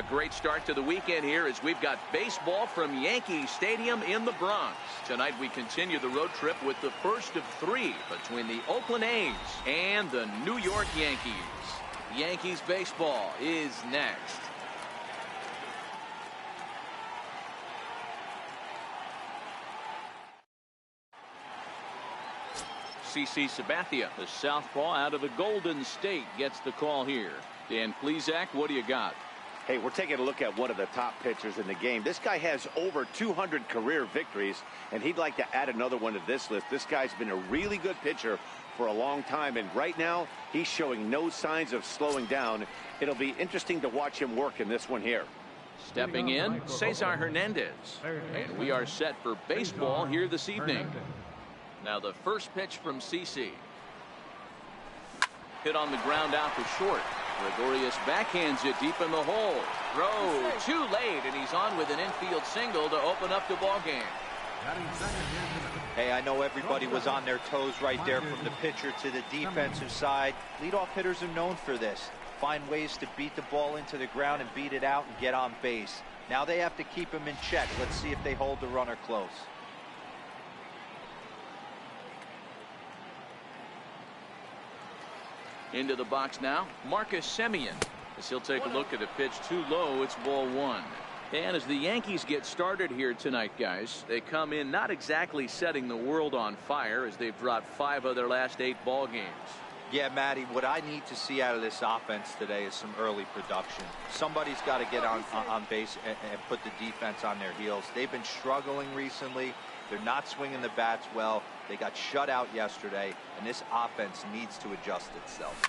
great start to the weekend here as we've got baseball from Yankee Stadium in the Bronx. Tonight we continue the road trip with the first of 3 between the Oakland A's and the New York Yankees. Yankees baseball is next. CC Sabathia, the southpaw out of the Golden State, gets the call here. Dan Plesac, what do you got? Hey, we're taking a look at one of the top pitchers in the game. This guy has over 200 career victories, and he'd like to add another one to this list. This guy's been a really good pitcher for a long time, and right now he's showing no signs of slowing down. It'll be interesting to watch him work in this one here. Stepping in, Cesar Hernandez. And we are set for baseball here this evening. Now the first pitch from CC. Hit on the ground out to short. Gregorius backhands it deep in the hole. Throw too late, and he's on with an infield single to open up the ball game. Hey, I know everybody was on their toes right there from the pitcher to the defensive side. Leadoff hitters are known for this. Find ways to beat the ball into the ground and beat it out and get on base. Now they have to keep him in check. Let's see if they hold the runner close. Into the box now, Marcus Semien. As he'll take a look at a pitch too low, it's ball 1. And as the Yankees get started here tonight, guys, they come in not exactly setting the world on fire as they've dropped 5 of their last 8 ball games. Yeah, Matty, what I need to see out of this offense today is some early production. Somebody's got to get on base and put the defense on their heels. They've been struggling recently. They're not swinging the bats well. They got shut out yesterday, and this offense needs to adjust itself.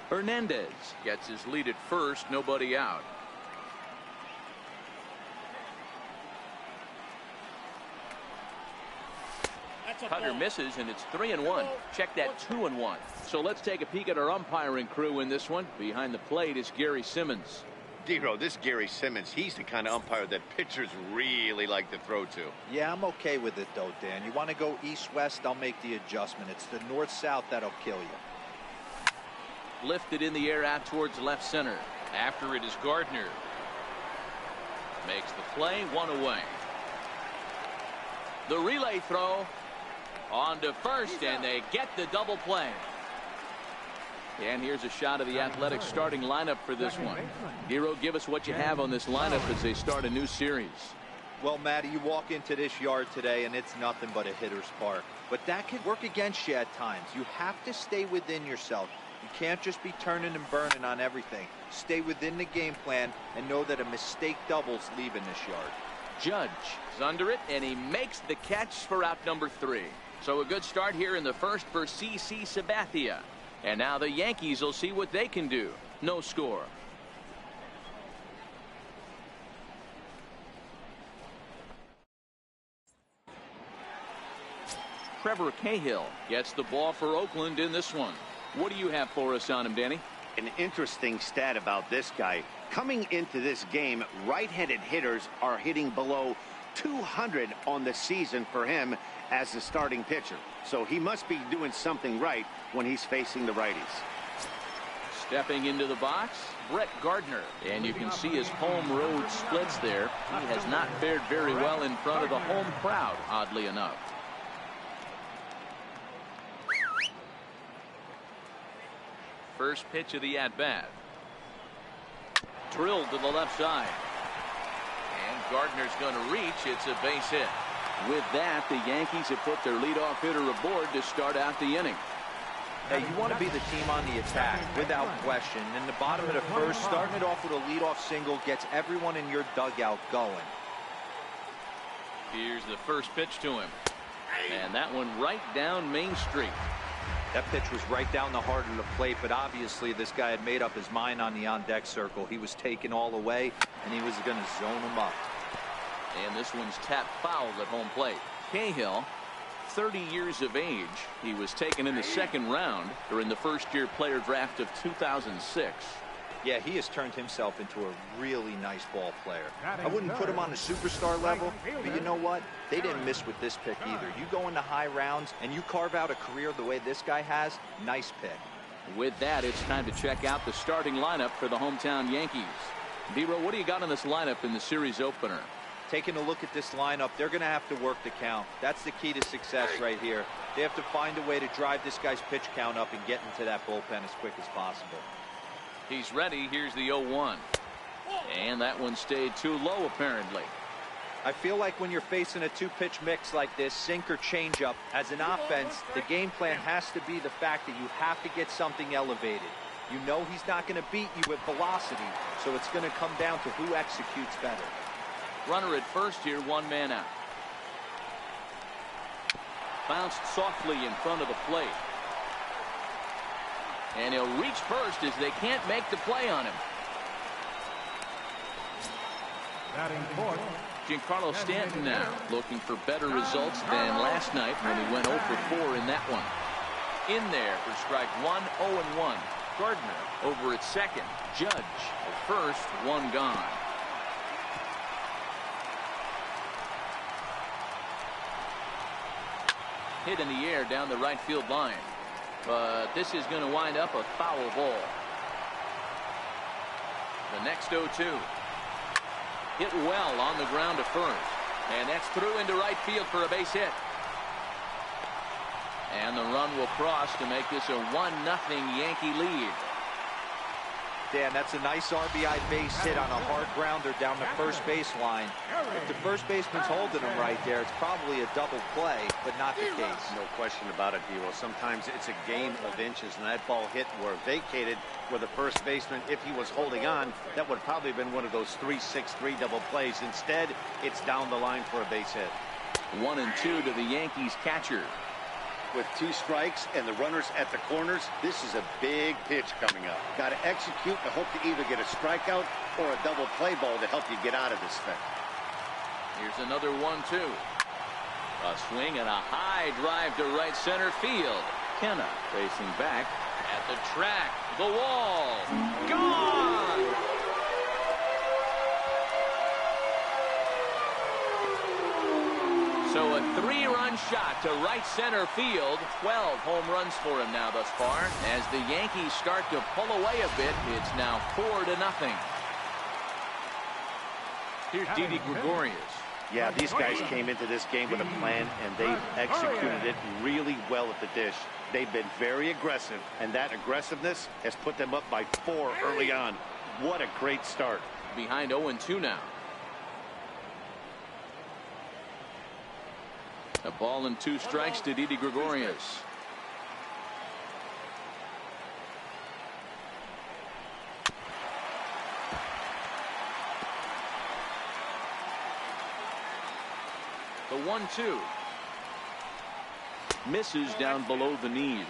Hernandez gets his lead at first, nobody out. Cutter misses, and it's 3-1. Check that 2-1. So let's take a peek at our umpiring crew in this one. Behind the plate is Gary Simmons. Dero, this Gary Simmons, he's the kind of umpire that pitchers really like to throw to. Yeah, I'm okay with it, though, Dan. You want to go east-west, I'll make the adjustment. It's the north-south that'll kill you. Lifted in the air out towards left center. After it is Gardner. Makes the play, 1 away. The relay throw on to first, and they get the double play. And here's a shot of the Athletics starting lineup for this one. Hero, give us what you have on this lineup as they start a new series. Well, Matty, you walk into this yard today, and it's nothing but a hitter's park. But that can work against you at times. You have to stay within yourself. You can't just be turning and burning on everything. Stay within the game plan and know that a mistake doubles leaving this yard. Judge is under it, and he makes the catch for out number 3. So a good start here in the first for CC Sabathia. And now the Yankees will see what they can do. No score. Trevor Cahill gets the ball for Oakland in this one. What do you have for us on him, Danny? An interesting stat about this guy. Coming into this game, right-handed hitters are hitting below 200 on the season for him as the starting pitcher. So he must be doing something right when he's facing the righties. Stepping into the box, Brett Gardner. And you can see his home road splits there. He has not fared very well in front of the home crowd, oddly enough. First pitch of the at-bat. Drilled to the left side. And Gardner's going to reach. It's a base hit. With that, the Yankees have put their leadoff hitter aboard to start out the inning. Hey, you want to be the team on the attack, without question. In the bottom of the first, starting it off with a leadoff single gets everyone in your dugout going. Here's the first pitch to him. And that one right down Main Street. That pitch was right down the heart of the plate, but obviously this guy had made up his mind on the on-deck circle. He was taken all the way, and he was going to zone him up. And this one's tapped foul at home plate. Cahill, 30 years of age. He was taken in the second round during the first-year player draft of 2006. Yeah, he has turned himself into a really nice ball player. I wouldn't put him on the superstar level, but you know what? They didn't miss with this pick either. You go into high rounds and you carve out a career the way this guy has, nice pick. With that, it's time to check out the starting lineup for the hometown Yankees. D-Row, what do you got in this lineup in the series opener? Taking a look at this lineup, they're going to have to work the count. That's the key to success right here. They have to find a way to drive this guy's pitch count up and get into that bullpen as quick as possible. He's ready. Here's the 0-1. And that one stayed too low, apparently. I feel like when you're facing a two-pitch mix like this, sink or changeup, as an offense, the game plan has to be the fact that you have to get something elevated. You know he's not going to beat you with velocity, so it's going to come down to who executes better. Runner at first here, one man out. Bounced softly in front of the plate. And he'll reach first as they can't make the play on him. Giancarlo Stanton now looking for better results than last night when he went 0 for 4 in that one. In there for strike 1, 0-1. Gardner over at second. Judge at first, one gone. Hit in the air down the right field line. But this is going to wind up a foul ball. The next 0-2. Hit well on the ground to first. And that's through into right field for a base hit. And the run will cross to make this a 1-0 Yankee lead. Dan, that's a nice RBI base hit on a hard grounder down the first baseline. If the first baseman's holding him right there, it's probably a double play, but not the case. No question about it, D-Row. Sometimes it's a game of inches, and that ball hit or vacated where the first baseman, if he was holding on, that would probably have been one of those 3-6-3 double plays. Instead, it's down the line for a base hit. 1-2 to the Yankees catcher. With 2 strikes and the runners at the corners, this is a big pitch coming up. Got to execute and hope to either get a strikeout or a double play ball to help you get out of this thing. Here's another 1-2. A swing and a high drive to right center field. Kenna facing back at the track. The wall. Gone! So a 3-run shot to right center field. 12 home runs for him now thus far. As the Yankees start to pull away a bit, it's now 4-0. Here's Didi Gregorius. Yeah, these guys came into this game with a plan, and they executed it really well at the dish. They've been very aggressive, and that aggressiveness has put them up by 4 early on. What a great start. Behind 0-2 now. A ball and 2 strikes to Didi Gregorius. The 1-2. Misses down below the knees.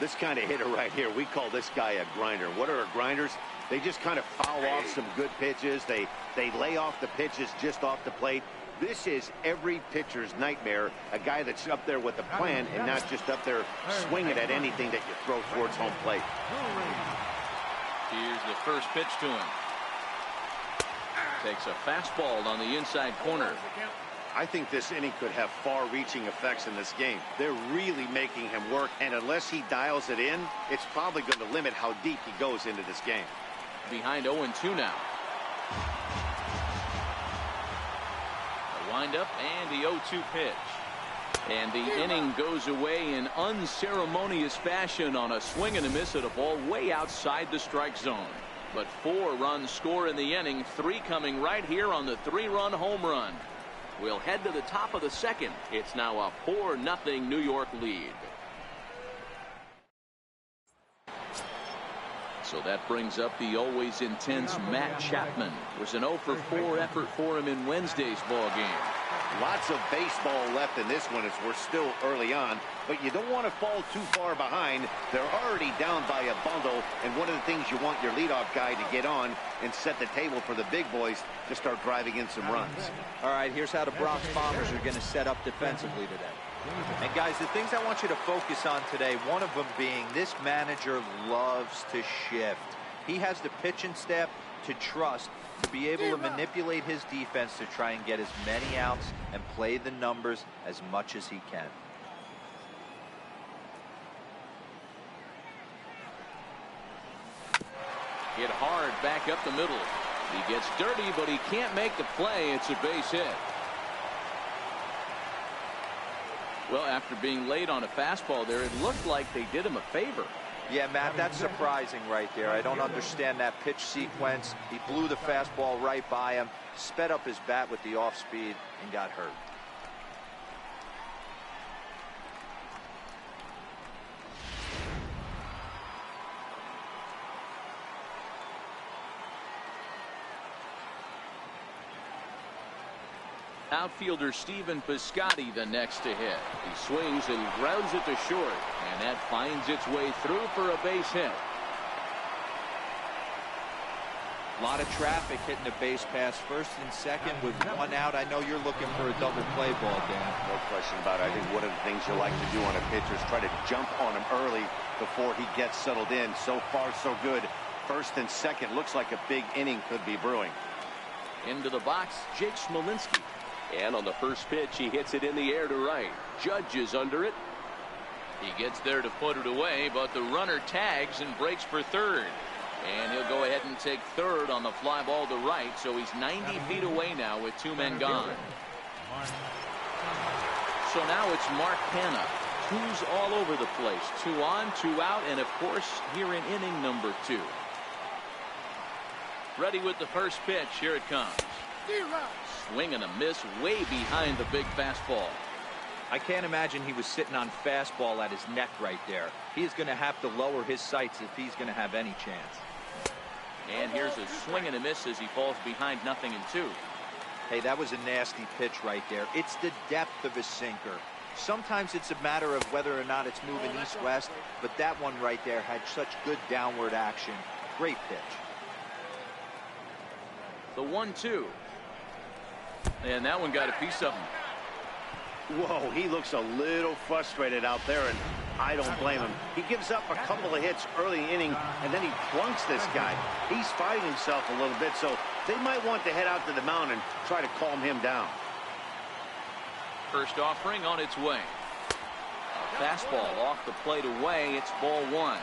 This kind of hitter right here, we call this guy a grinder. What are grinders? They just kind of foul off some good pitches. They lay off the pitches just off the plate. This is every pitcher's nightmare, a guy that's up there with a plan and not just up there swinging at anything that you throw towards home plate. Here's the first pitch to him. Takes a fastball on the inside corner. I think this inning could have far-reaching effects in this game. They're really making him work, and unless he dials it in, it's probably going to limit how deep he goes into this game. Behind 0-2 now. Windup and the 0-2 pitch. And the inning goes away in unceremonious fashion on a swing and a miss at a ball way outside the strike zone. But 4 runs score in the inning, 3 coming right here on the 3-run home run. We'll head to the top of the second. It's now a 4-0 New York lead. So that brings up the always intense Matt Chapman. It was an 0 for 4 effort for him in Wednesday's ball game. Lots of baseball left in this one as we're still early on, but you don't want to fall too far behind. They're already down by a bundle, and one of the things you want your leadoff guy to get on and set the table for the big boys to start driving in some runs. All right, here's how the Bronx Bombers are going to set up defensively today. And guys, the things I want you to focus on today, one of them being this manager loves to shift. He has the pitching staff to trust to be able to manipulate his defense to try and get as many outs and play the numbers as much as he can. Hit hard back up the middle. He gets dirty, but he can't make the play. It's a base hit. Well, after being late on a fastball there, it looked like they did him a favor. Yeah, Matt, that's surprising right there. I don't understand that pitch sequence. He blew the fastball right by him, sped up his bat with the off speed, and got hurt. Outfielder Stephen Piscotty the next to hit. He swings and grounds it to short, and that finds its way through for a base hit. A lot of traffic hitting the base pass first and second with one out. I know you're looking for a double play ball, Dan. No question about it. I think one of the things you like to do on a pitcher is try to jump on him early before he gets settled in. So far, so good. First and second looks like a big inning could be brewing. Into the box, Jake Smolinski. And on the first pitch, he hits it in the air to right. Judge is under it. He gets there to put it away, but the runner tags and breaks for third. And he'll go ahead and take third on the fly ball to right, so he's 90 feet away now with 2 men gone. So now it's Mark Hanna. 2's all over the place. 2 on, 2 out, and of course, here in inning number 2. Ready with the first pitch. Here it comes. Swing and a miss way behind the big fastball. I can't imagine he was sitting on fastball at his neck right there. He's going to have to lower his sights if he's going to have any chance. And here's a swing and a miss as he falls behind 0-2. Hey, that was a nasty pitch right there. It's the depth of his sinker. Sometimes it's a matter of whether or not it's moving east-west, but that one right there had such good downward action. Great pitch. The 1-2. And that one got a piece of him. Whoa, he looks a little frustrated out there, and I don't blame him. He gives up a couple of hits early inning, and then he plunks this guy. He's fighting himself a little bit, so they might want to head out to the mound and try to calm him down. First offering on its way. A fastball off the plate away. It's ball 1.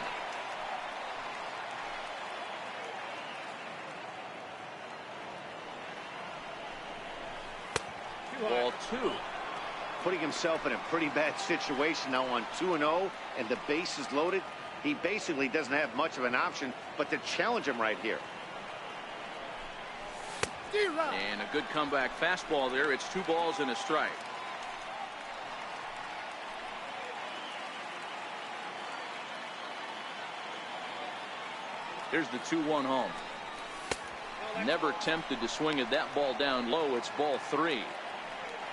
Ball 2. Putting himself in a pretty bad situation now on 2-0, and the base is loaded. He basically doesn't have much of an option but to challenge him right here. And a good comeback fastball there. It's 2 balls and a strike. Here's the 2-1 home. Never tempted to swing at that ball down low. It's ball 3.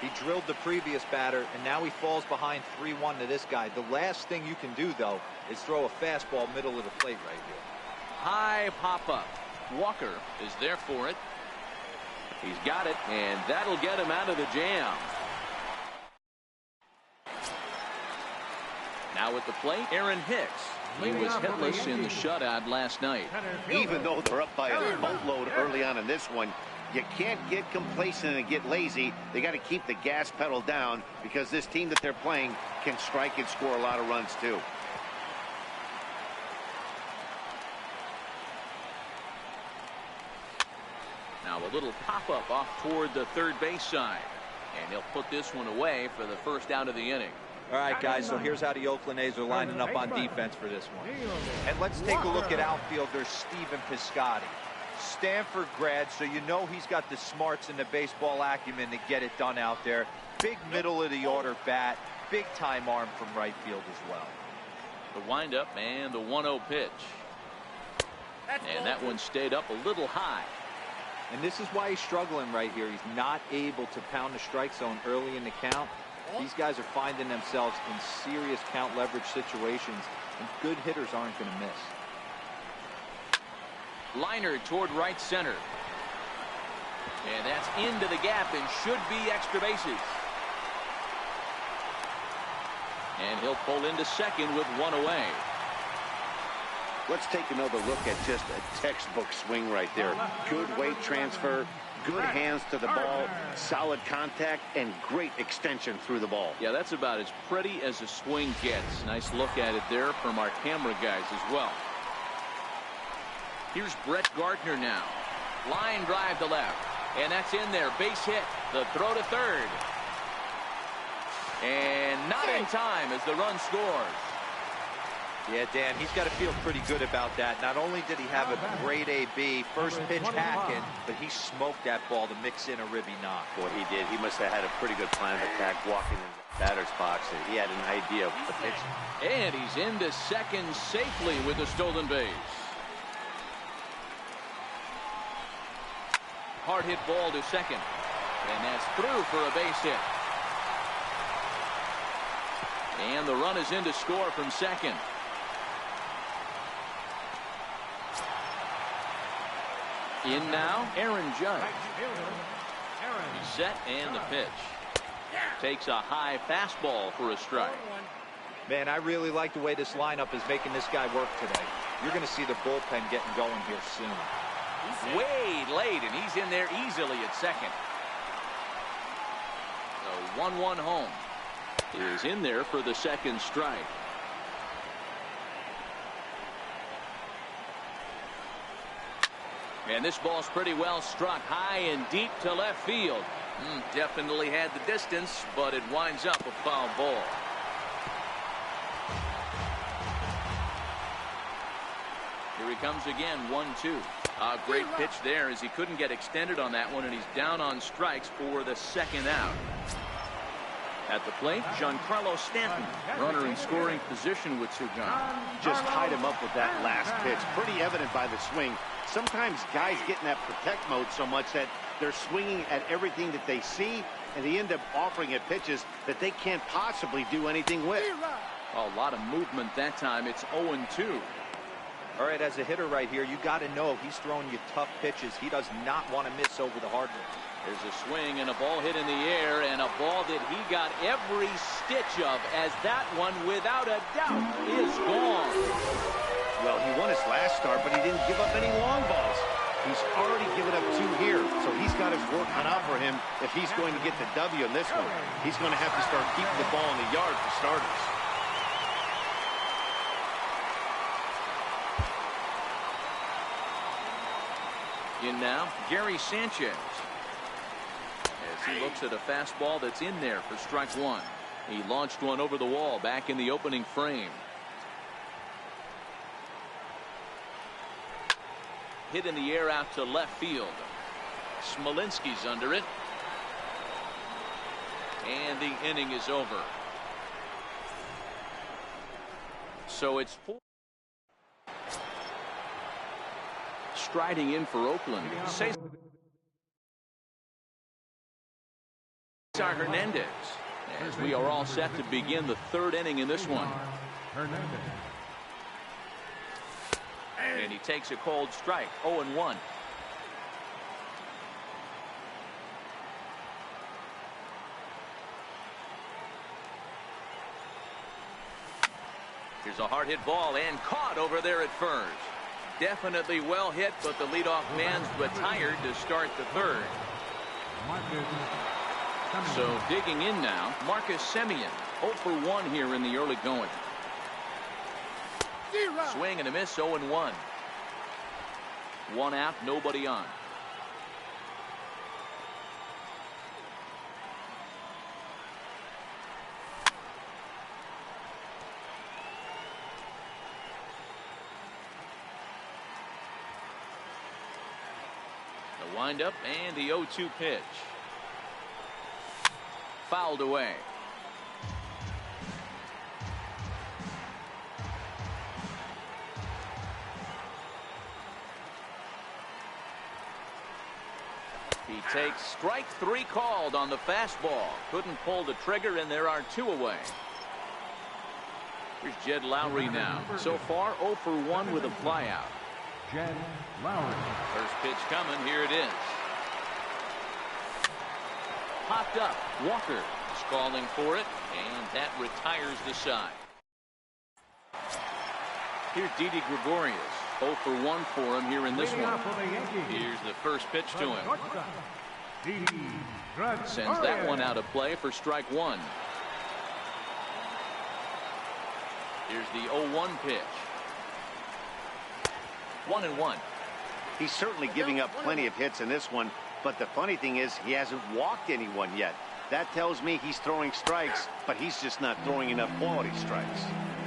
He drilled the previous batter, and now he falls behind 3-1 to this guy. The last thing you can do, though, is throw a fastball middle of the plate right here. High pop-up. Walker is there for it. He's got it, and that'll get him out of the jam. Now at the plate, Aaron Hicks. He was hitless in the shutout last night. Even though they're up by a boatload early on in this one, you can't get complacent and get lazy. They got to keep the gas pedal down because this team that they're playing can strike and score a lot of runs too. Now a little pop-up off toward the third base side. And he'll put this one away for the first out of the inning. All right, guys, so here's how the Oakland A's are lining up on defense for this one. And let's take a look at outfielder Stephen Piscotty. Stanford grad, so you know he's got the smarts and the baseball acumen to get it done out there. Big middle of the order bat, big time arm from right field as well. The windup and the 1-0 pitch. And that one stayed up a little high. And this is why he's struggling right here. He's not able to pound the strike zone early in the count. These guys are finding themselves in serious count leverage situations, and good hitters aren't going to miss. Liner toward right center. And that's into the gap and should be extra bases. And he'll pull into second with 1 away. Let's take another look at just a textbook swing right there. Good weight transfer, good hands to the ball, solid contact, and great extension through the ball. Yeah, that's about as pretty as a swing gets. Nice look at it there from our camera guys as well. Here's Brett Gardner now. Line drive to left. And that's in there. Base hit. The throw to third. And not in time as the run scores. Yeah, Dan, he's got to feel pretty good about that. Not only did he have a great AB, first pitch hacking, but he smoked that ball to mix in a ribby knock. Boy, he did. He must have had a pretty good plan of attack walking in the batter's box. He had an idea of the pitch. And he's into second safely with the stolen base. Hard hit ball to second. And that's through for a base hit. And the run is in to score from second. In now, Aaron Judge. He's set and the pitch. Takes a high fastball for a strike. Man, I really like the way this lineup is making this guy work today. You're going to see the bullpen getting going here soon. Way late, and he's in there easily at second. The 1-1 home is in there for the second strike. And this ball's pretty well struck high and deep to left field. Definitely had the distance, but it winds up a foul ball. Here he comes again, 1-2. A great pitch there as he couldn't get extended on that one, and he's down on strikes for the second out. At the plate, Giancarlo Stanton, runner in scoring position with two guns. Just tied him up with that last pitch. Pretty evident by the swing. Sometimes guys get in that protect mode so much that they're swinging at everything that they see, and they end up offering at pitches that they can't possibly do anything with. A lot of movement that time. It's 0-2. All right, as a hitter right here, you got to know he's throwing you tough pitches. He does not want to miss over the hard ones. There's a swing and a ball hit in the air, and a ball that he got every stitch of, as that one, without a doubt, is gone. Well, he won his last start, but he didn't give up any long balls. He's already given up 2 here, so he's got his work cut out for him if he's going to get the W in this one. He's going to have to start keeping the ball in the yard for starters. In now, Gary Sanchez. As he looks at a fastball that's in there for strike one. He launched one over the wall back in the opening frame. Hit in the air out to left field. Smolinski's under it. And the inning is over. So it's 4. Striding in for Oakland. Cesar Hernandez. As we are all set to begin the third inning in this one. And he takes a cold strike. 0-1. Here's a hard hit ball and caught over there at first. Definitely well hit, but the leadoff man's retired to start the third. So digging in now, Marcus Semien, 0 for 1 here in the early going. Swing and a miss, 0-1. 1 out, nobody on. The windup and the 0-2 pitch. Fouled away. He takes strike 3 called on the fastball. Couldn't pull the trigger, and there are 2 away. Here's Jed Lowry now. So far 0 for 1 with a flyout. Jed Lowry. First pitch coming. Here it is. Popped up. Walker is calling for it, and that retires the side. Here's Didi Gregorius. 0 for 1 for him here in this one. Here's the first pitch to him. Sends that one out of play for strike one. Here's the 0-1 pitch. 1-1. He's certainly giving up plenty of hits in this one, but the funny thing is he hasn't walked anyone yet. That tells me he's throwing strikes, but he's just not throwing enough quality strikes.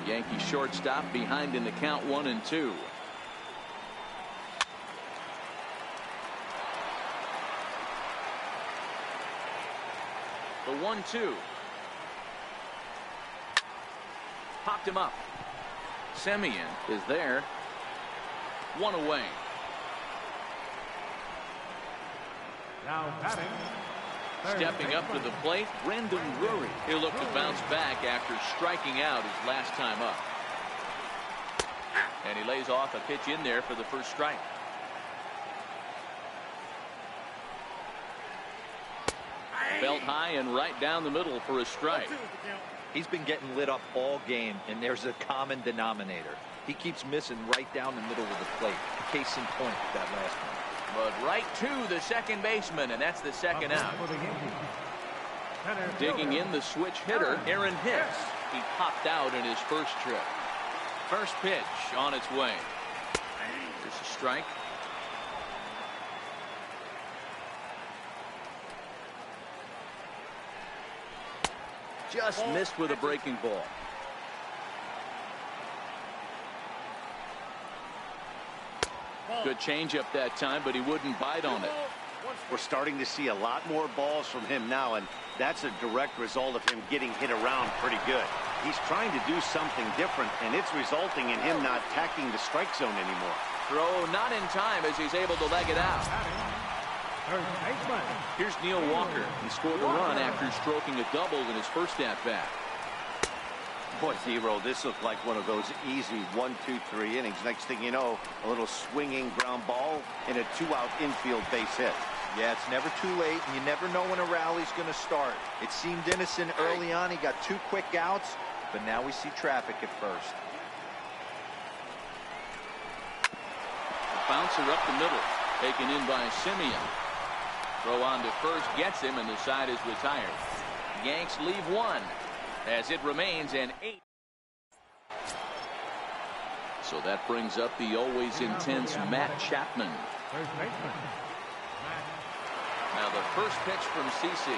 Yankee shortstop behind in the count 1-2. The 1-2. Popped him up. Semien is there. One away. Now batting. Stepping up to the plate, Brendan Drury. He'll look to bounce back after striking out his last time up. And he lays off a pitch in there for the first strike. Belt high and right down the middle for a strike. He's been getting lit up all game, and there's a common denominator. He keeps missing right down the middle of the plate. Case in point, that last one. But right to the second baseman, and that's the second out. Digging in the switch hitter, Aaron Hicks. He popped out in his first trip. First pitch on its way. Here's a strike. Just missed with a breaking ball. Good changeup that time, but he wouldn't bite on it. We're starting to see a lot more balls from him now, and that's a direct result of him getting hit around pretty good. He's trying to do something different, and it's resulting in him not attacking the strike zone anymore. Throw not in time as he's able to leg it out. Here's Neil Walker. He scored a run after stroking a double in his first at-bat. Boy, Zero, this looked like one of those easy 1, 2, 3 innings. Next thing you know, a little swinging ground ball and a 2-out infield base hit. Yeah, it's never too late, and you never know when a rally's going to start. It seemed innocent early on. He got 2 quick outs, but now we see traffic at first. Bouncer up the middle, taken in by Semien. Throw on to first, gets him, and the side is retired. Yanks leave one, as it remains an 8. So that brings up the always intense Matt Chapman. Now the first pitch from CC.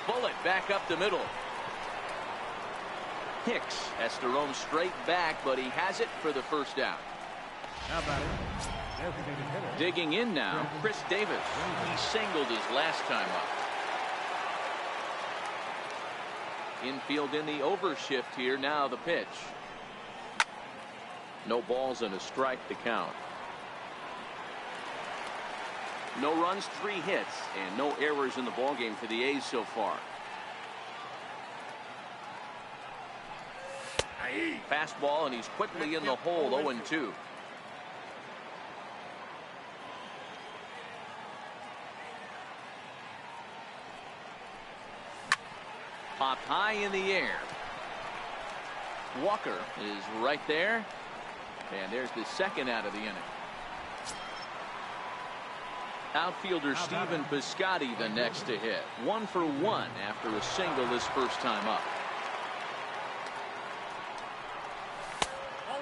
Bullet back up the middle. Hicks has to roam straight back, but he has it for the first out. Digging in now, Chris Davis. He singled his last time up. Infield in the overshift here. Now the pitch. No balls and a strike to count. No runs, 3 hits, and no errors in the ballgame for the A's so far. Fastball, and he's quickly in the hole. 0-2. Popped high in the air. Walker is right there, and there's the second out of the inning. Outfielder Stephen Piscotty the next to hit. 1 for 1 after a single his first time up.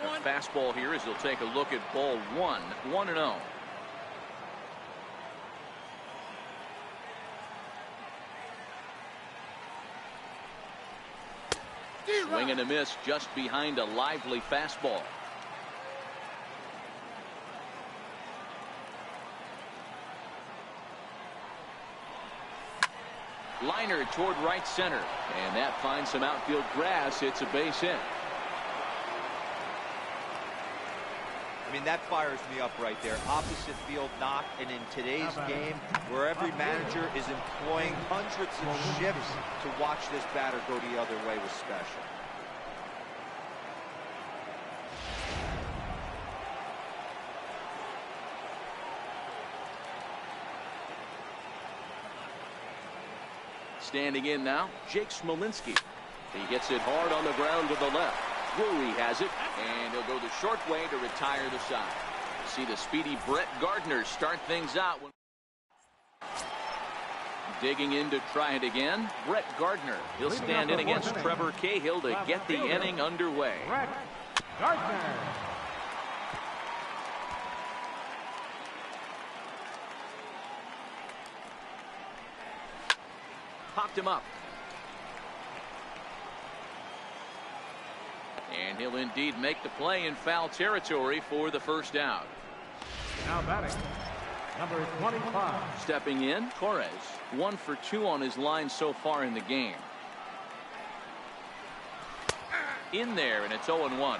A fastball here as he'll take a look at ball 1. 1-0. Swing and a miss just behind a lively fastball. Liner toward right center, and that finds some outfield grass. It's a base hit. I mean, that fires me up right there. Opposite field knock, and in today's game, where every manager is employing hundreds of shifts to watch this batter go the other way was special. Standing in now, Jake Smolinski. He hits it hard on the ground to the left. Lowe has it, and he'll go the short way to retire the side. See the speedy Brett Gardner start things out. Digging in to try it again, Brett Gardner. He'll stand in against Trevor Cahill to get the inning underway. Brett Gardner. Popped him up. And he'll indeed make the play in foul territory for the first out. Now batting, number 25. Stepping in, Torres. 1 for 2 on his line so far in the game. In there, and it's 0-1.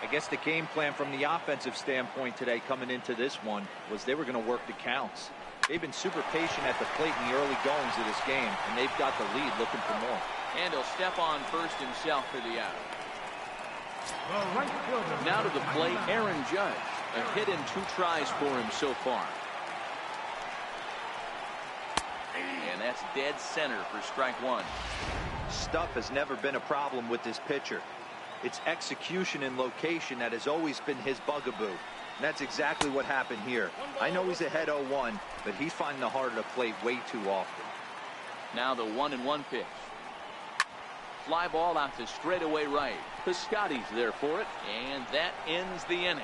I guess the game plan from the offensive standpoint today coming into this one was they were going to work the counts. They've been super patient at the plate in the early goings of this game, and they've got the lead looking for more. And he'll step on first himself for the out. The right fielder. Now to the plate, Aaron Judge. A hit in 2 tries for him so far. And that's dead center for strike 1. Stuff has never been a problem with this pitcher. It's execution and location that has always been his bugaboo. And that's exactly what happened here. I know he's ahead 0-1, but he's finding the heart of the plate way too often. Now the 1-1 pitch. Fly ball out to straightaway right. Piscotty's there for it, and that ends the inning.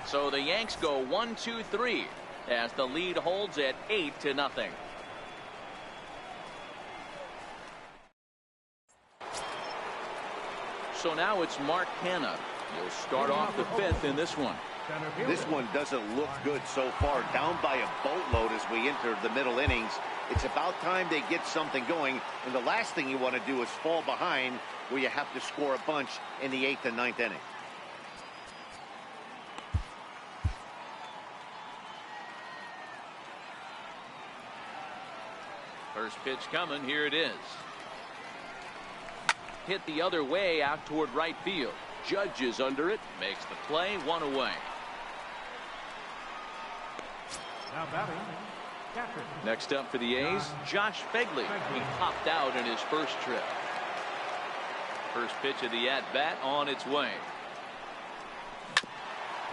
So the Yanks go 1-2-3 as the lead holds at 8-0. So now it's Mark Hanna. He'll start off the 5th in this one. This one doesn't look good so far. Down by a boatload as we enter the middle innings. It's about time they get something going. And the last thing you want to do is fall behind where you have to score a bunch in the 8th and 9th inning. First pitch coming. Here it is. Hit the other way out toward right field. Judge is under it. Makes the play. 1 away. Now batting, catcher. Next up for the A's, Josh Begley. He popped out in his first trip. First pitch of the at-bat on its way.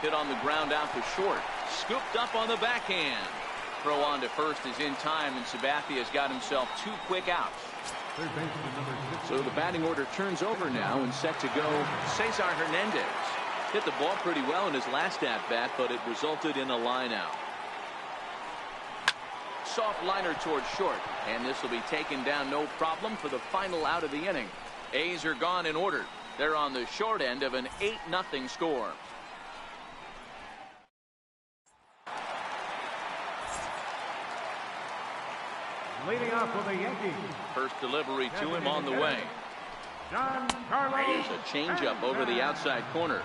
Hit on the ground out to short. Scooped up on the backhand. Throw on to first is in time, and Sabathia's got himself 2 quick outs. Third baseman, number 6. So the batting order turns over now and set to go Cesar Hernandez. Hit the ball pretty well in his last at-bat, but it resulted in a line out. Soft liner towards short, and this will be taken down no problem for the final out of the inning. A's are gone in order. They're on the short end of an 8-0 score. Leading off for the Yankees. First delivery to him on the way. Giancarlo. There's a changeup over the outside corner.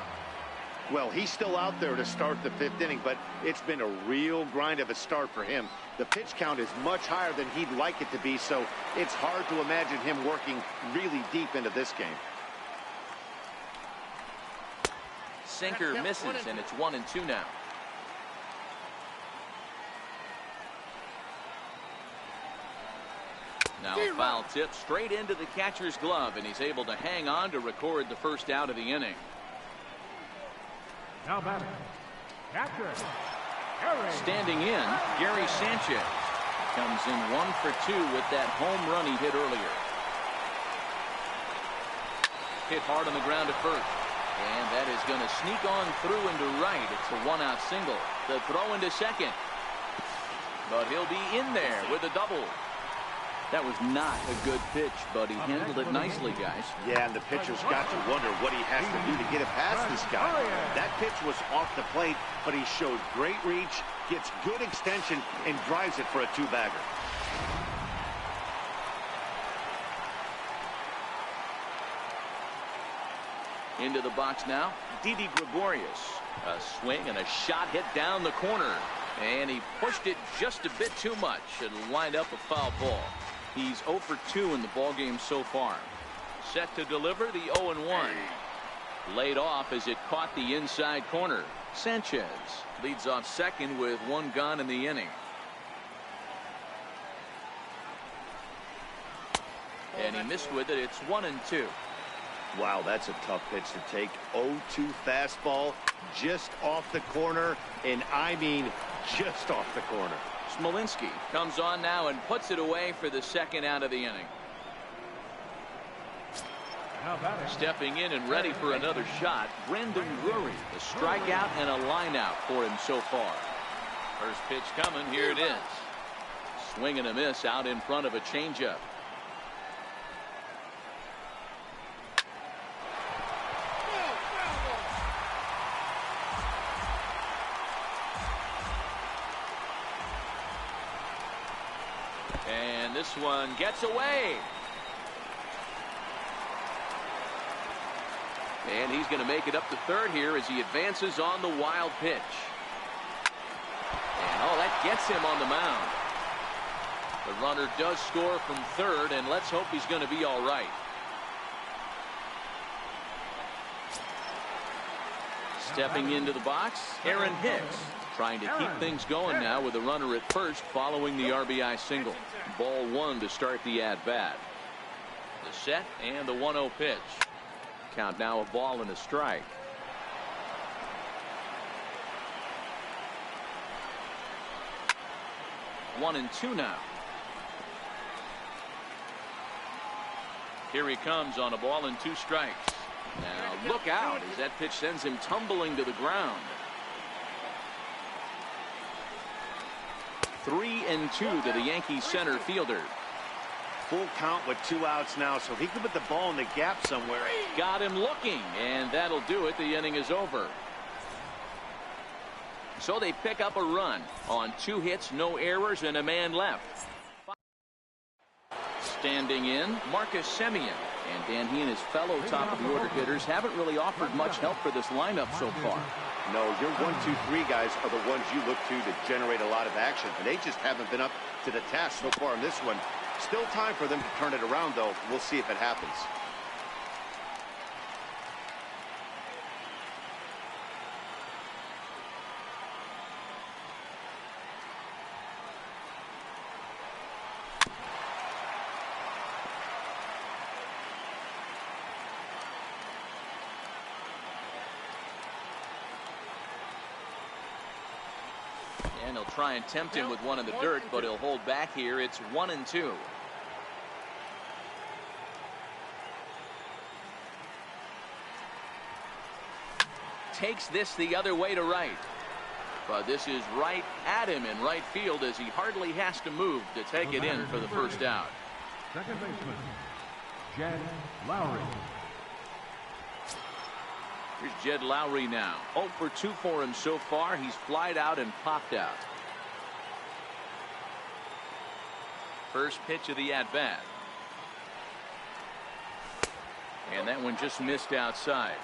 Well, he's still out there to start the 5th inning, but it's been a real grind of a start for him. The pitch count is much higher than he'd like it to be, so it's hard to imagine him working really deep into this game. Sinker misses, and it's 1-2 now. Now a foul tip straight into the catcher's glove, and he's able to hang on to record the first out of the inning. Now batting, catcher. Standing in, Gary Sanchez comes in 1 for 2 with that home run he hit earlier. Hit hard on the ground at first, and that is going to sneak on through into right. It's a 1-out single. The throw into second, but he'll be in there with a double. That was not a good pitch, but he handled it nicely, guys. Yeah, and the pitcher's got to wonder what he has to do to get it past this guy. That pitch was off the plate, but he showed great reach, gets good extension, and drives it for a 2-bagger. Into the box now, Didi Gregorius. A swing and a shot hit down the corner, and he pushed it just a bit too much. It'll wind up a foul ball. He's 0 for 2 in the ballgame so far. Set to deliver the 0-1. Laid off as it caught the inside corner. Sanchez leads off second with 1 gone in the inning. And he missed with it. It's 1-2. Wow, that's a tough pitch to take. 0-2 fastball just off the corner, and I mean just off the corner. Smolinski comes on now and puts it away for the second out of the inning. Stepping in and ready for another shot, Brendan Drury. A strikeout and a line out for him so far. First pitch coming. Here it is. Swing and a miss out in front of a changeup. And this one gets away. And he's going to make it up to third here as he advances on the wild pitch. And oh, that gets him on the mound. The runner does score from third, and let's hope he's going to be all right. Stepping into the box, Aaron Hicks, trying to keep things going now with a runner at first following the RBI single. Ball one to start the at-bat. The set and the 1-0 pitch. Count now a ball and a strike. One and two now. Here he comes on a ball and 2 strikes. Now look out as that pitch sends him tumbling to the ground. 3-2 to the Yankees center fielder. Full count with 2 outs now, so he can put the ball in the gap somewhere. Got him looking, and that'll do it. The inning is over. So they pick up a run on 2 hits, no errors, and a man left. Standing in, Marcus Semien. And Dan, he and his fellow top-of-the-order hitters haven't really offered much help for this lineup so far. No, your 1, 2, 3 guys are the ones you look to generate a lot of action, and they just haven't been up to the task so far in this one. Still time for them to turn it around, though. We'll see if it happens. And he'll try and tempt him with one in the dirt, but he'll hold back here. It's 1-2. Takes this the other way to right. But this is right at him in right field as he hardly has to move to take it in for the first out. Second baseman, Jed Lowry. Here's Jed Lowry now. 0 for 2 for him so far. He's flied out and popped out. First pitch of the at-bat. And that one just missed outside.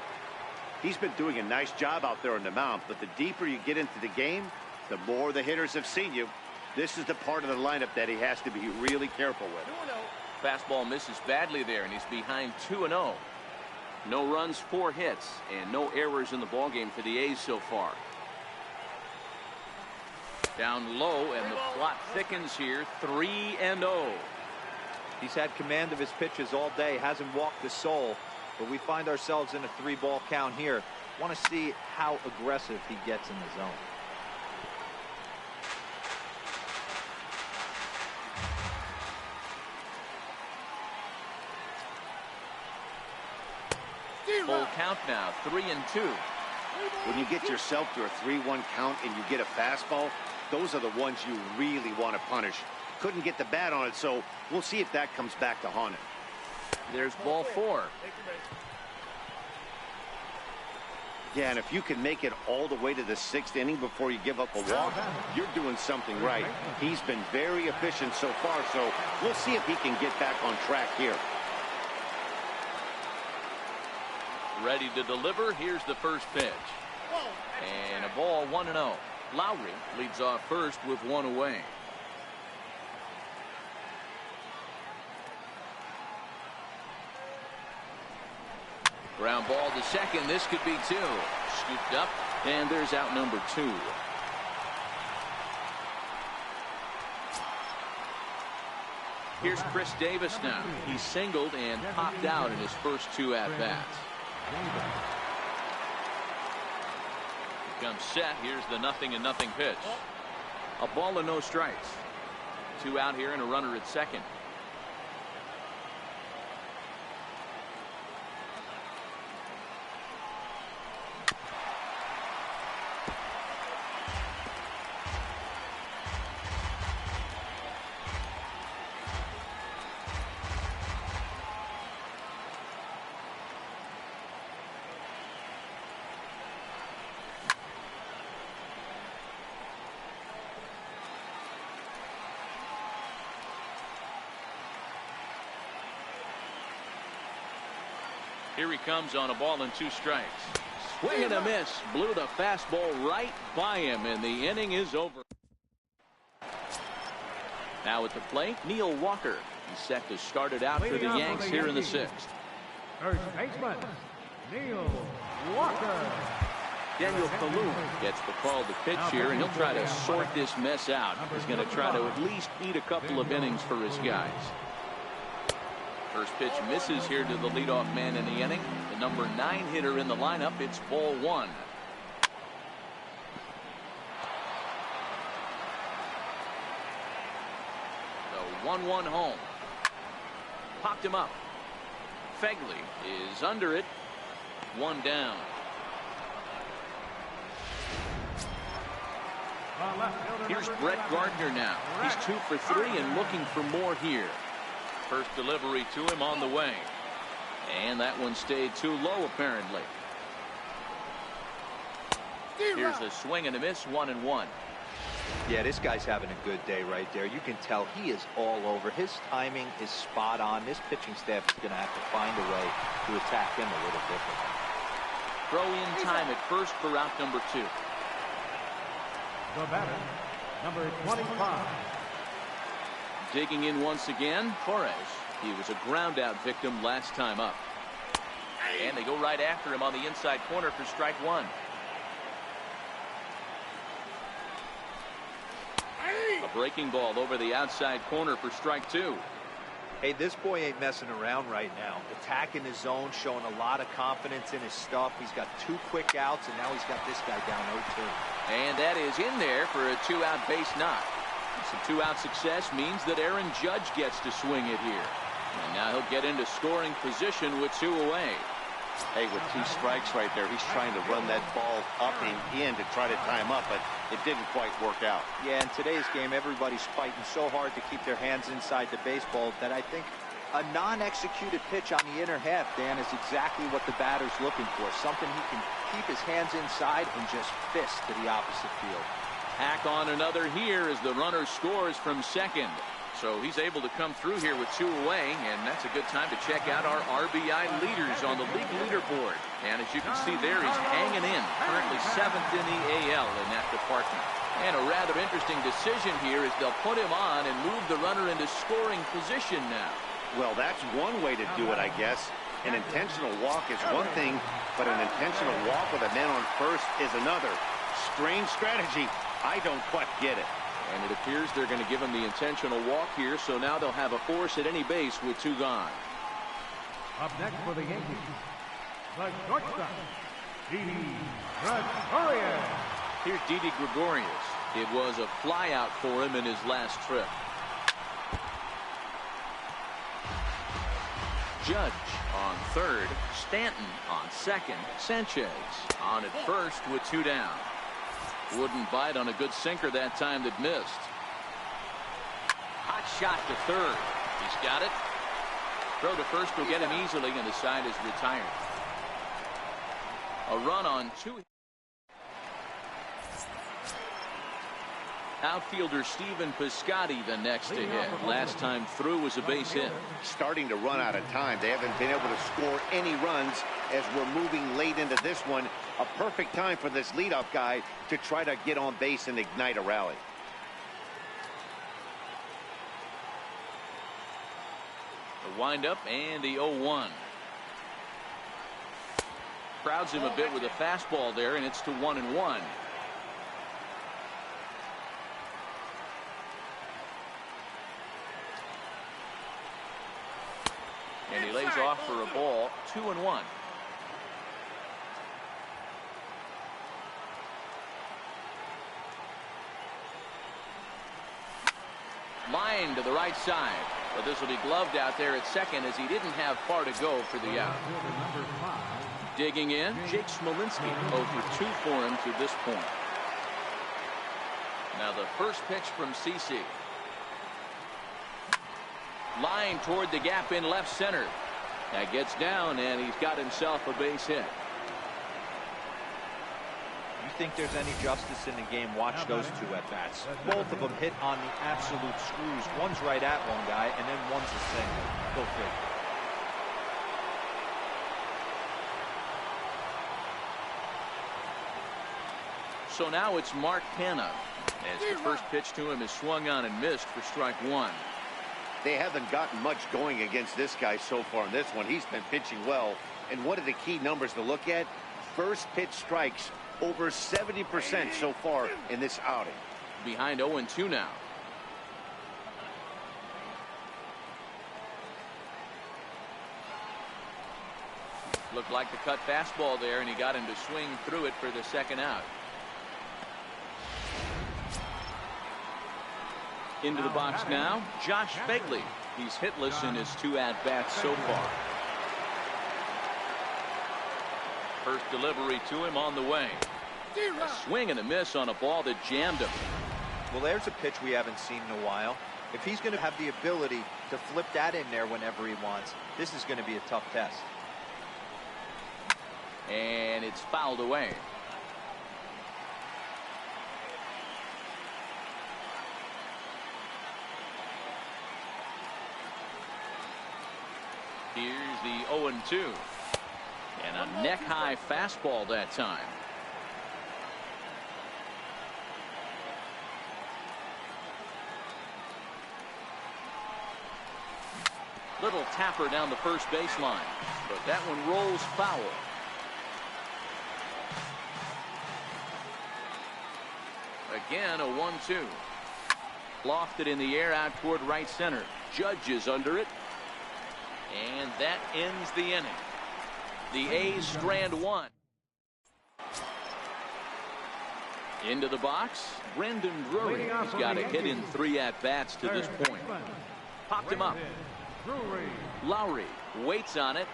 He's been doing a nice job out there on the mound, but the deeper you get into the game, the more the hitters have seen you. This is the part of the lineup that he has to be really careful with. Fastball misses badly there, and he's behind 2-0. No runs, 4 hits, and no errors in the ballgame for the A's so far. Down low, and the plot thickens here. 3-0. He's had command of his pitches all day, hasn't walked a soul, but we find ourselves in a 3-ball count here. Want to see how aggressive he gets in the zone. Full count now, 3-2. When you get yourself to a 3-1 count and you get a fastball, those are the ones you really want to punish. Couldn't get the bat on it, so we'll see if that comes back to haunt him. There's ball 4. Yeah, and if you can make it all the way to the 6th inning before you give up a walk, you're doing something right. He's been very efficient so far, so we'll see if he can get back on track here. Ready to deliver. Here's the first pitch. And a ball, 1-0. Lowry leads off first with 1 away. Ground ball to second. This could be 2. Scooped up, and there's out number 2. Here's Chris Davis now. He singled and popped out in his first 2 at-bats. Comes set. Here's the 0-0 pitch. A ball and no strikes. 2 out here and a runner at second. Here he comes on a ball and 2 strikes. Swing and a miss. Blew the fastball right by him, and the inning is over. Now at the plate, Neil Walker. He's set to start it out for the Yanks here in the 6th. First baseman, Neil Walker. Daniel Kalu gets the call to pitch here, and he'll try to sort this mess out. He's going to try to at least eat a couple of innings for his guys. First pitch misses here to the leadoff man in the inning. The number 9 hitter in the lineup. It's ball 1. The 1-1 home. Popped him up. Fegley is under it. 1 down. Here's Brett Gardner now. He's 2 for 3 and looking for more here. First delivery to him on the way. And that one stayed too low, apparently. Here's a swing and a miss, 1-1. Yeah, this guy's having a good day right there. You can tell he is all over. His timing is spot on. This pitching staff is going to have to find a way to attack him a little differently. Throw in time at first for out number 2. The batter, number 25. Digging in once again, Torres. He was a ground out victim last time up. And they go right after him on the inside corner for strike 1. A breaking ball over the outside corner for strike 2. Hey, this boy ain't messing around right now. Attacking his zone, showing a lot of confidence in his stuff. He's got 2 quick outs, and now he's got this guy down 0-2. And that is in there for a 2-out base knock. Some 2-out success means that Aaron Judge gets to swing it here. And now he'll get into scoring position with 2 away. Hey, with 2 strikes right there, he's trying to run that ball up and in to try to tie him up, but it didn't quite work out. Yeah, in today's game, everybody's fighting so hard to keep their hands inside the baseball that I think a non-executed pitch on the inner half, Dan, is exactly what the batter's looking for. Something he can keep his hands inside and just fist to the opposite field. Hack on another here as the runner scores from second. So he's able to come through here with 2 away, and that's a good time to check out our RBI leaders on the league leaderboard. And as you can see there, he's hanging in, currently 7th in the AL in that department. And a rather interesting decision here is they'll put him on and move the runner into scoring position now. Well, that's one way to do it, I guess. An intentional walk is one thing, but an intentional walk with a man on first is another. Strange strategy. I don't quite get it. And it appears they're going to give him the intentional walk here, so now they'll have a force at any base with 2 gone. Up next for the Yankees, the shortstop, Didi Gregorius. Here's Didi Gregorius. It was a flyout for him in his last trip. Judge on third, Stanton on second, Sanchez on at first with 2 down. Wouldn't bite on a good sinker that time that missed. Hot shot to third. He's got it. Throw to first will get him easily, and the side is retired. A run on 2. Outfielder Stephen Piscotty the next to hit. Last time through was a base hit. Starting to run out of time. They haven't been able to score any runs as we're moving late into this one. A perfect time for this leadoff guy to try to get on base and ignite a rally. The windup and the 0-1. Crowds him a bit with a fastball there, and it's to 1-1. He lays off for a ball, 2-1. Line to the right side. But this will be gloved out there at second as he didn't have far to go for the out. Digging in, Jake Smolinski, 0 for 2 for him to this point. Now the first pitch from CC. Line toward the gap in left center. That gets down, and he's got himself a base hit. You think there's any justice in the game, watch those two at-bats. Both of them hit on the absolute screws. One's right at one guy, and then one's a single. Go figure. So now it's Mark Canha, as the first pitch to him is swung on and missed for strike one. They haven't gotten much going against this guy so far in this one. He's been pitching well. And what are the key numbers to look at? First pitch strikes, over 70% so far in this outing. Behind 0-2 now. Looked like the cut fastball there, and he got him to swing through it for the second out. Into the box now, Josh Begley. He's hitless in his 2 at-bats so far. First delivery to him on the way. A swing and a miss on a ball that jammed him. Well, there's a pitch we haven't seen in a while. If he's going to have the ability to flip that in there whenever he wants, this is going to be a tough test. And it's fouled away. Here's the 0-2. And a neck-high fastball that time. Little tapper down the first baseline, but that one rolls foul. Again, a 1-2. Lofted in the air out toward right center. Judge is under it. And that ends the inning. The A's strand one. Into the box, Brandon Drury. He's got a hit in 3 at-bats to this point. Popped him up. Lowry waits on it.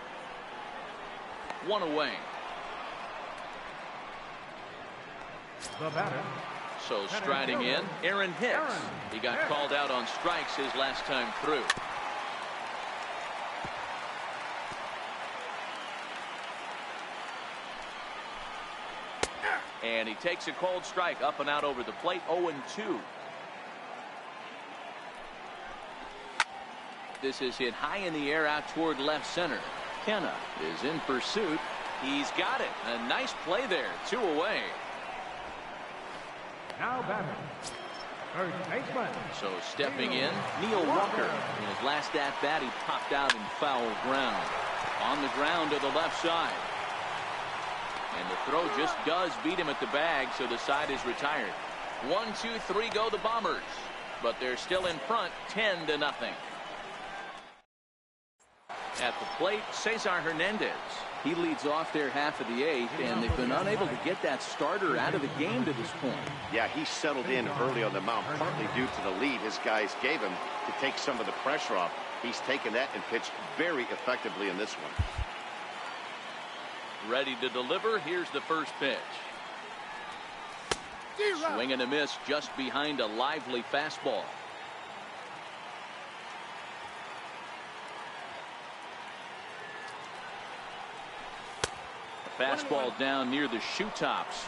1 away. The batter. So striding in, Aaron Hicks. He got called out on strikes his last time through. And he takes a cold strike up and out over the plate. 0-2. This is hit high in the air out toward left center. Canha is in pursuit. He's got it. A nice play there. 2 away. Now batting, first baseman. So stepping in, Neil Walker. In his last at-bat, he popped out in foul ground. On the ground to the left side. And the throw just does beat him at the bag, so the side is retired. 1, 2, 3 go the Bombers. But they're still in front, 10-0. At the plate, Cesar Hernandez. He leads off their half of the 8th, and they've been unable to get that starter out of the game to this point. Yeah, he settled in early on the mound, partly due to the lead his guys gave him to take some of the pressure off. He's taken that and pitched very effectively in this one. Ready to deliver. Here's the first pitch. Swing and a miss just behind a lively fastball. Fastball down near the shoe tops.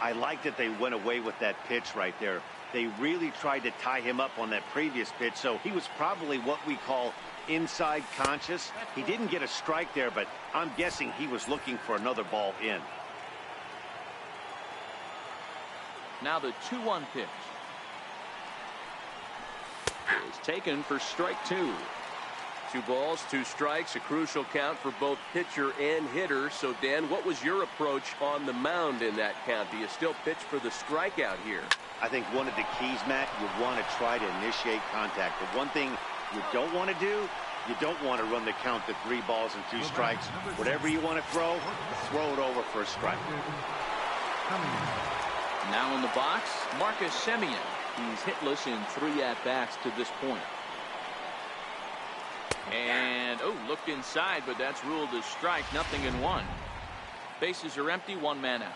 I like that they went away with that pitch right there. They really tried to tie him up on that previous pitch, so he was probably what we call inside conscious. He didn't get a strike there, but I'm guessing he was looking for another ball in. Now the 2-1 pitch is taken for strike 2. 2 balls, 2 strikes, a crucial count for both pitcher and hitter. So, Dan, what was your approach on the mound in that count? Do you still pitch for the strikeout here? I think one of the keys, Matt, you want to try to initiate contact. The one thing you don't want to do You don't want to run the count to 3 balls and 2 strikes. Whatever you want to throw it over for a strike. Now in the box, Marcus Semien. He's hitless in 3 at-bats to this point. And, looked inside, but that's ruled a strike. Nothing in 1. Bases are empty, 1 man out.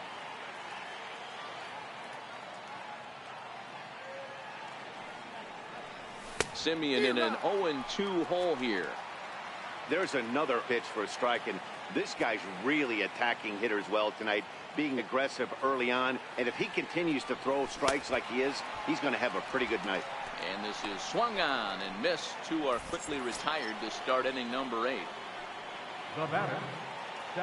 Semien in an 0-2 hole here. There's another pitch for a strike, and this guy's really attacking hitters well tonight, being aggressive early on, and if he continues to throw strikes like he is, he's going to have a pretty good night. And this is swung on and missed. 2 are quickly retired to start inning number 8. The batter.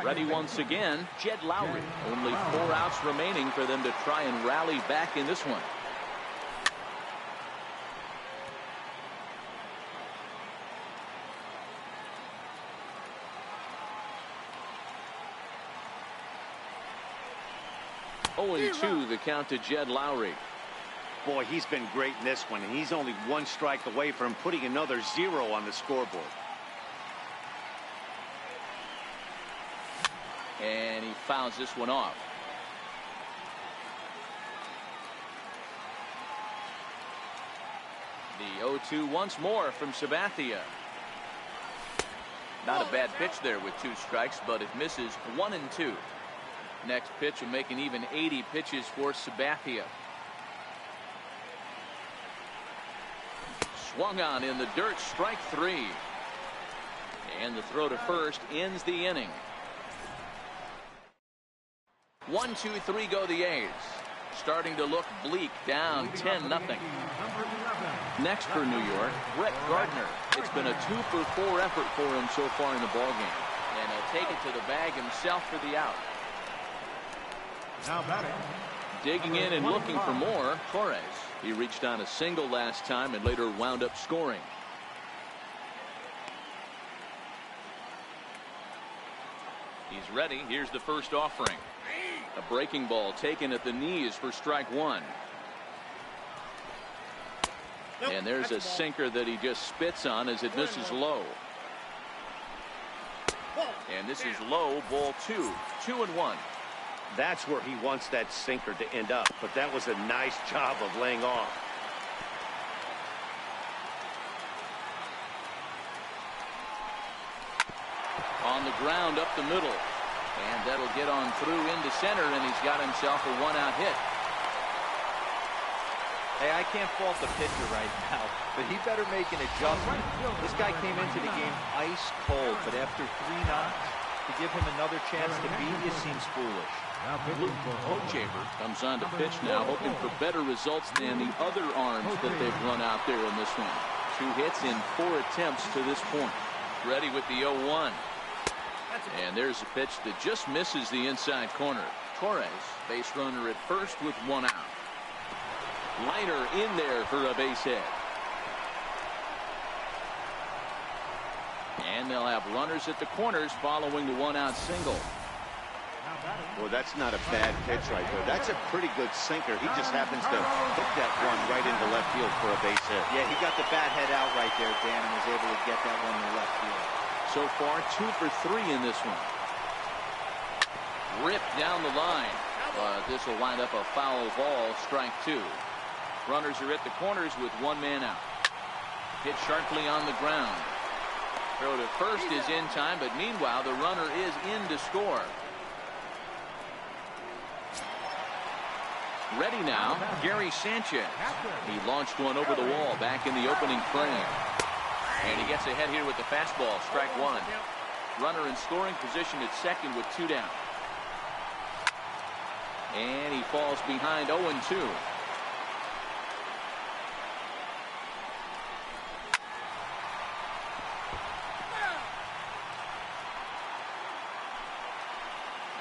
Ready once again, Jed Lowry. Only 4 outs remaining for them to try and rally back in this one. Oh, 2 the count to Jed Lowry. Boy, he's been great in this one, and he's only 1 strike away from putting another 0 on the scoreboard. And he fouls this one off. The 0-2 once more from Sabathia. Not a bad pitch there with 2 strikes, but it misses 1-2. Next pitch will make an even 80 pitches for Sabathia. Swung on in the dirt, strike 3. And the throw to first ends the inning. 1, 2, 3 go the A's. Starting to look bleak, down 10-0. Next for New York, Brett Gardner. It's been a 2-for-4 effort for him so far in the ballgame. And he'll take it to the bag himself for the out. Now batting. Digging in and looking for more, Torres. He reached on a single last time and later wound up scoring. He's ready. Here's the first offering. A breaking ball taken at the knees for strike 1. And there's a sinker that he just spits on as it misses Lowe. And this is Lowe, ball 2. 2-1. That's where he wants that sinker to end up, but that was a nice job of laying off. On the ground up the middle. And that'll get on through into center, and he's got himself a 1-out hit. Hey, I can't fault the pitcher right now, but he better make an adjustment. This guy came into the game ice cold, but after 3 knocks, to give him another chance to beat you seems foolish. Luke Hochevar comes on to pitch now, hoping for better results than the other arms that they've run out there in this one. 2 hits in 4 attempts to this point. Ready with the 0-1. And there's a pitch that just misses the inside corner. Torres, base runner at first with 1 out. Liner in there for a base hit. And they'll have runners at the corners following the 1-out single. Well, that's not a bad pitch right there. That's a pretty good sinker. He just happens to hit that one right into left field for a base hit. Yeah, he got the bat head out right there, Dan, and was able to get that one to left field. So far, 2 for 3 in this one. Ripped down the line. This will wind up a foul ball, strike 2. Runners are at the corners with 1 man out. Hit sharply on the ground. Throw to first is in time, but meanwhile, the runner is in to score. Ready now, Gary Sanchez. He launched one over the wall back in the opening frame. And he gets ahead here with the fastball, strike 1. Runner in scoring position at second with 2 down. And he falls behind 0-2.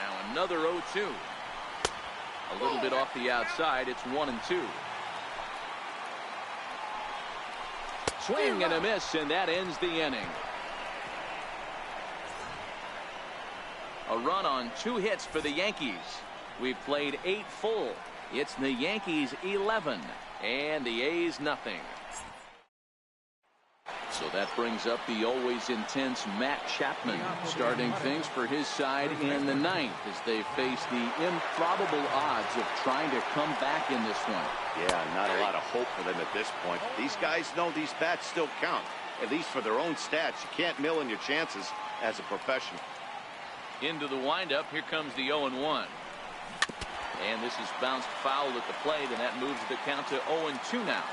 Now another 0-2. A little bit off the outside. It's 1-2. Swing and a miss, and that ends the inning. A run on 2 hits for the Yankees. We've played 8 full. It's the Yankees 11 and the A's nothing. So that brings up the always intense Matt Chapman starting things for his side in the ninth as they face the improbable odds of trying to come back in this one. Yeah, not a lot of hope for them at this point. These guys know these bats still count, at least for their own stats. You can't mill in your chances as a professional. Into the windup, here comes the 0-1. And this is bounced foul at the plate, and that moves the count to 0-2 now.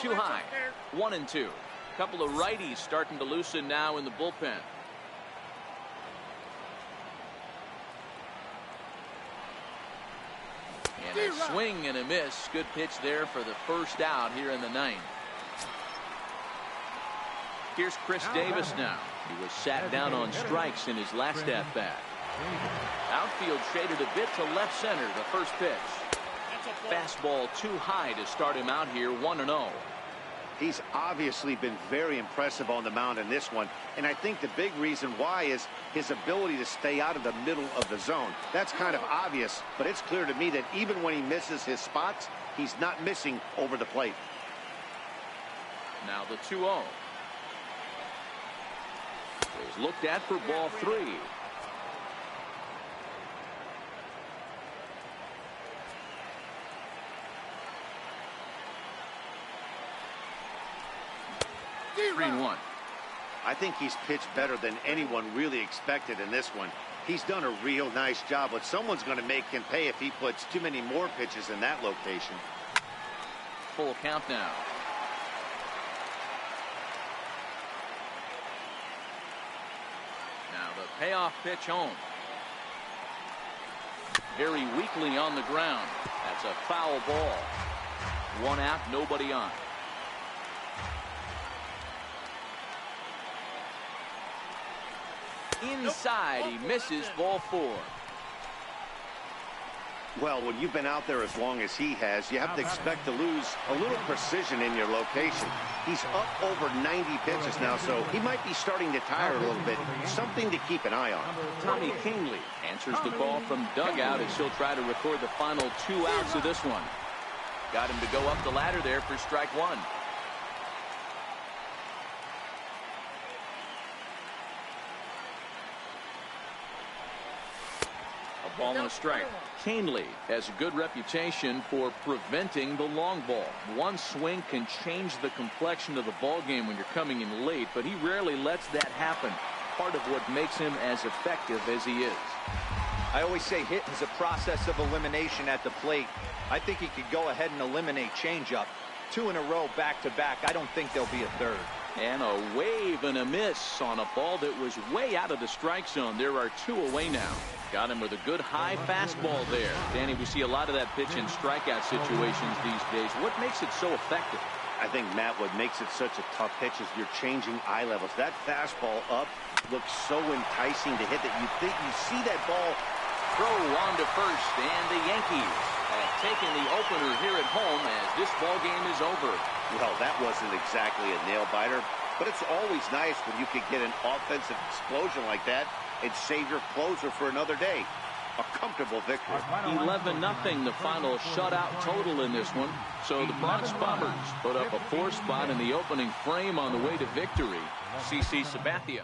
Too high. 1-2. Couple of righties starting to loosen now in the bullpen. And a swing and a miss. Good pitch there for the first out here in the ninth. Here's Chris Davis now. He was sat down on strikes in his last at bat. Outfield shaded a bit to left center. The first pitch. Fastball too high to start him out here. 1-0. He's obviously been very impressive on the mound in this one, and I think the big reason why is his ability to stay out of the middle of the zone. That's kind of obvious, but it's clear to me that even when he misses his spots, he's not missing over the plate. Now the 2-0. Is looked at for ball 3. I think he's pitched better than anyone really expected in this one. He's done a real nice job, but someone's going to make him pay if he puts too many more pitches in that location. Full count now. Now the payoff pitch home. Very weakly on the ground. That's a foul ball. 1 out, nobody on. Inside, he misses. Ball 4. Well, when you've been out there as long as he has, you have to expect to lose a little precision in your location. He's up over 90 pitches now, so he might be starting to tire a little bit. Something to keep an eye on. Tommy Kingley answers the call from dugout as he'll try to record the final 2 outs of this one. Got him to go up the ladder there for strike 1. Ball and a strike. Kingley has a good reputation for preventing the long ball. One swing can change the complexion of the ball game when you're coming in late, but he rarely lets that happen. Part of what makes him as effective as he is. I always say hitting is a process of elimination at the plate. I think he could go ahead and eliminate changeup. 2 in a row back to back. I don't think there'll be a third. And a wave and a miss on a ball that was way out of the strike zone. There are 2 away now. Got him with a good high fastball there. Danny, we see a lot of that pitch in strikeout situations these days. What makes it so effective? I think, Matt, what makes it such a tough pitch is you're changing eye levels. That fastball up looks so enticing to hit that you think you see that ball. Throw on to first, and the Yankees have taken the opener here at home as this ball game is over. Well, that wasn't exactly a nail-biter, but it's always nice when you can get an offensive explosion like that and save your closer for another day. A comfortable victory. 11-0 the final shutout total in this one. So the Bronx Bombers put up a 4 spot in the opening frame on the way to victory. CC Sabathia